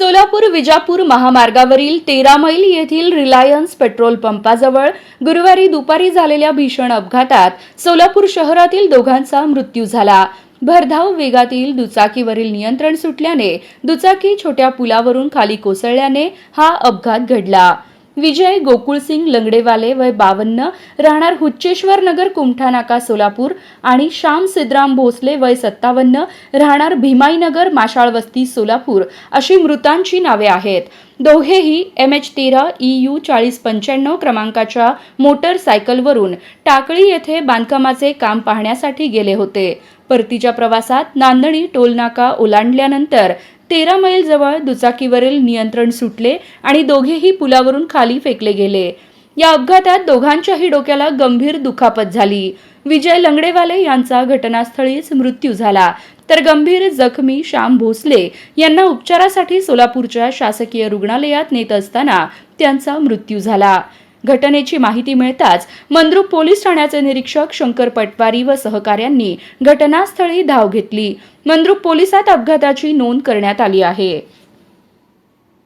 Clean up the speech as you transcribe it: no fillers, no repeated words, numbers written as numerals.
सोलापूर विजापूर महामार्गावरील 13 मैल येथील रिलायन्स पेट्रोल पंपाजवळ गुरुवारी दुपारी झालेल्या भीषण अपघातात सोलापूर शहरातील दोघांचा मृत्यू झाला। भरधाव वेगातील दुचाकीवरील नियंत्रण सुटल्याने दुचाकी छोट्या पुलावरून खाली कोसळल्याने हा अपघात घडला। विजय गोकुळसिंग लंगडेवाले वय 52 राहणार हुच्चेश्वर नगर कुमठा नाका सोलापूर आणि श्याम सिद्धराम भोसले वय 57 राहणार भीमाई नगर माशाळ वस्ती सोलापूर अशी मृतांची नावे आहेत। दोघेही MH13 EU 4095 क्रमांकाच्या मोटरसायकलवरून टाकळी येथे बांधकामाचे काम पाहण्यासाठी गेले होते। परतीच्या प्रवासात नांदणी टोल नाका ओलांडल्यानंतर 13 मैल जवळ दुचाकीवरील नियंत्रण सुटले आणि दोघेही पुलावरून खाली फेकले गेले। या अपघातात दोघांच्याही डोक्याला गंभीर दुखापत झाली। विजय लंगडेवाले यांचा घटनास्थळीच मृत्यू झाला, तर गंभीर जखमी श्याम भोसले यांना उपचारासाठी सोलापूरच्या शासकीय रुग्णालयात नेत असताना त्यांचा मृत्यू झाला। घटनेची माहिती मिळताच मंद्रुप पोलीस ठाण्याचे निरीक्षक शंकर पटवारी व सहकाऱ्यांनी घटनास्थळी धाव घेतली। मंद्रुप पोलिसात अपघाताची नोंद करण्यात आली आहे।